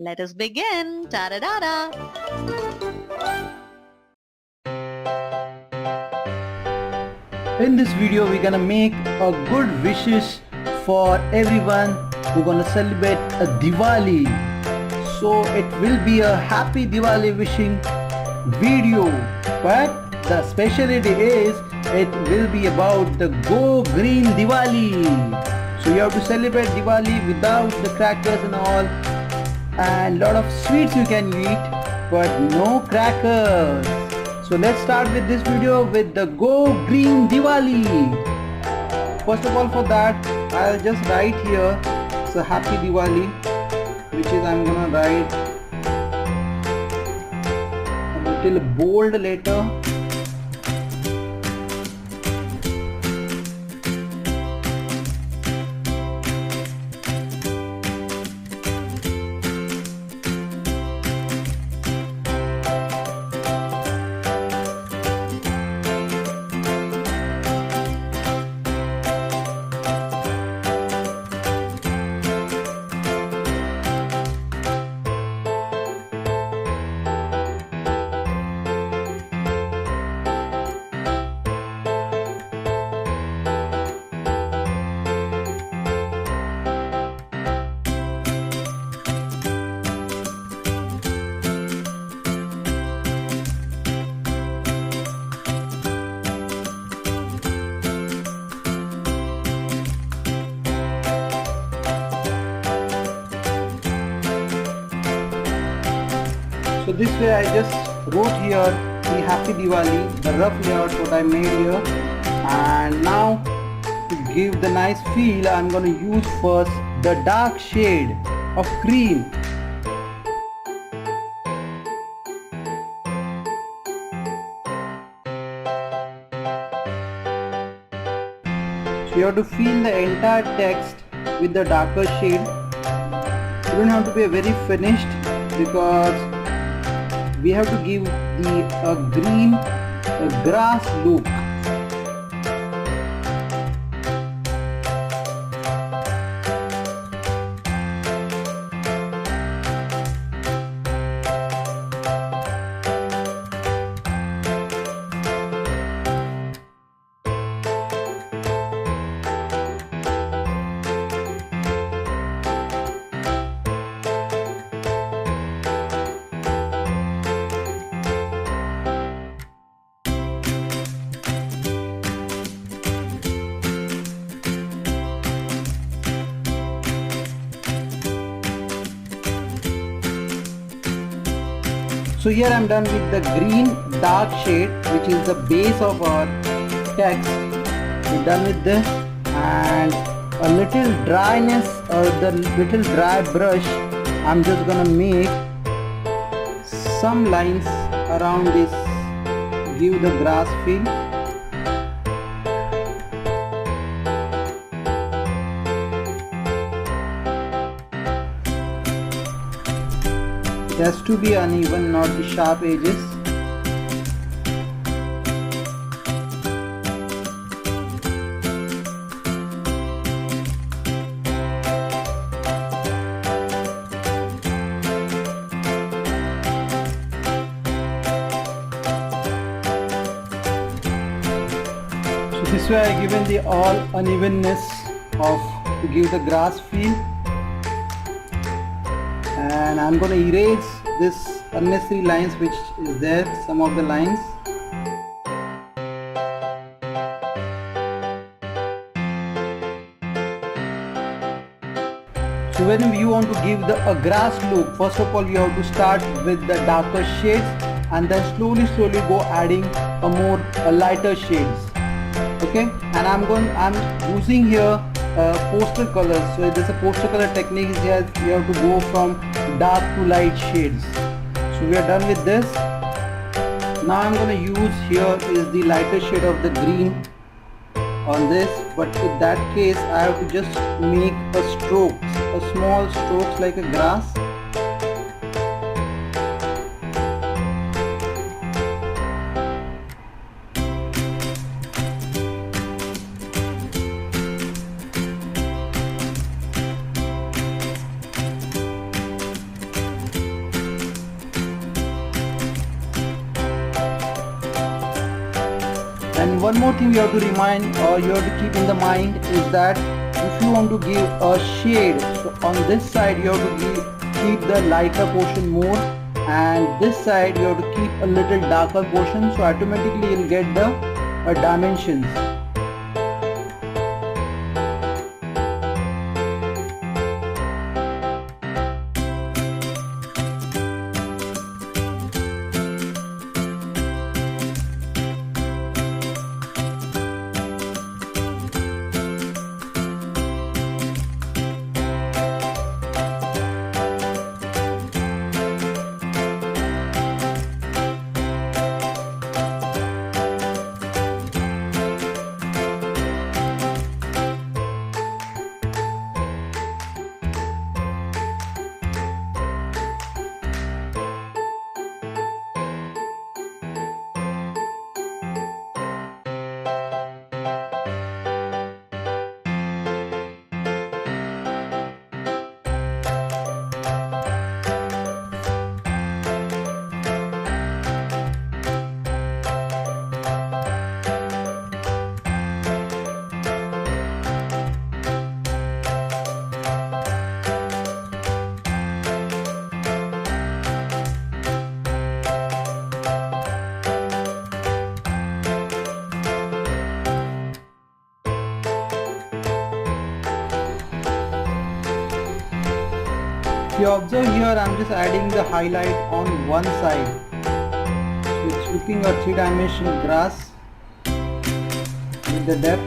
Let us begin. TADA-DADA. In this video we're gonna make a good wishes for everyone who's gonna celebrate a Diwali. So it will be a happy Diwali wishing video, but the specialty is it will be about the Go Green Diwali. So you have to celebrate Diwali without the crackers and all, and lot of sweets you can eat but no crackers. So let's start with this video with the Go Green Diwali. First of all, for that I'll just write here so Happy Diwali, which is I'm gonna write a little bold letter. So this way I just wrote here the Happy Diwali, the rough layout what I made here. And now to give the nice feel, I'm going to use first the dark shade of cream. So you have to fill the entire text with the darker shade. You don't have to be very finished because we have to give the green grass look. So here I am done with the green dark shade, which is the base of our text. We're done with this, and a little dryness or the little dry brush, I'm just gonna make some lines around this, give the grass feel. It has to be uneven, not the sharp edges. So this way I given the all unevenness of to give the grass feel. And I'm going to erase this unnecessary lines which is there, some of the lines. So when you want to give a grass look, first of all you have to start with the darker shades and then slowly go adding a lighter shades. Okay, and I'm using here poster colors. So there's a poster color technique here. You have to go from dark to light shades. So we are done with this. Now I'm going to use here is the lighter shade of the green on this, but in that case I have to just make a small strokes like a grass. And one more thing you have to remind or you have to keep in the mind is that if you want to give a shade, so on this side you have to keep the lighter portion more, and this side you have to keep a little darker portion, so automatically you'll get the dimensions. If you observe here, I'm just adding the highlight on one side. So it's looking a three-dimensional grass with the depth.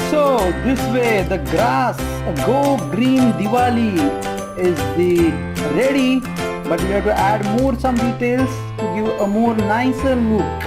So this way the grass, a Go Green Diwali is the ready, but we have to add more some details to give a more nicer look.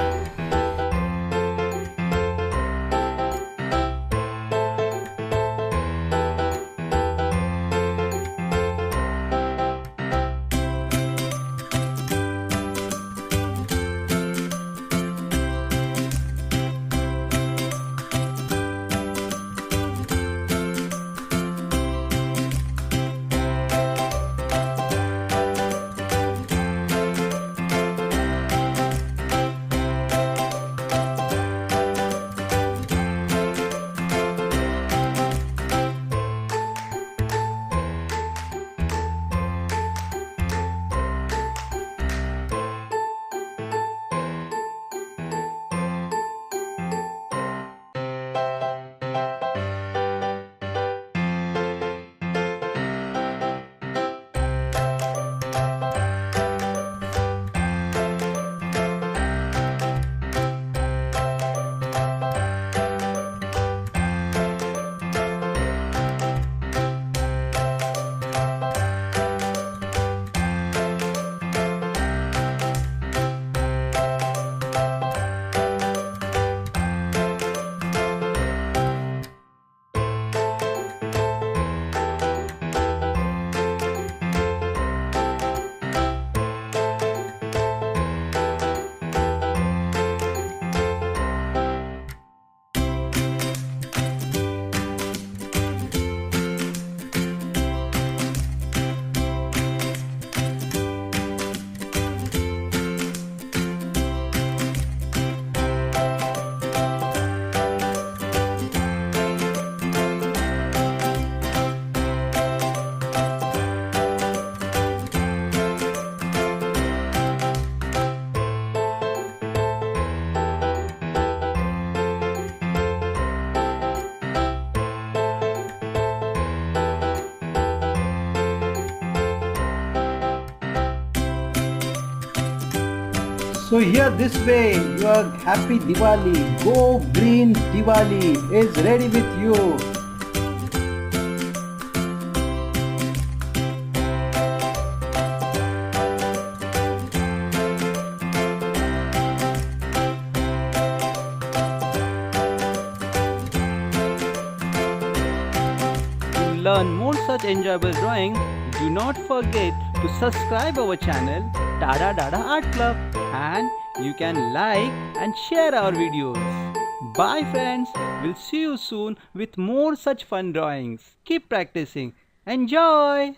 So here this way your happy Diwali, Go Green Diwali is ready with you. To learn more such enjoyable drawing, do not forget to subscribe our channel TADA-DADA Art Club, and you can like and share our videos. Bye friends. We'll see you soon with more such fun drawings. Keep practicing. Enjoy!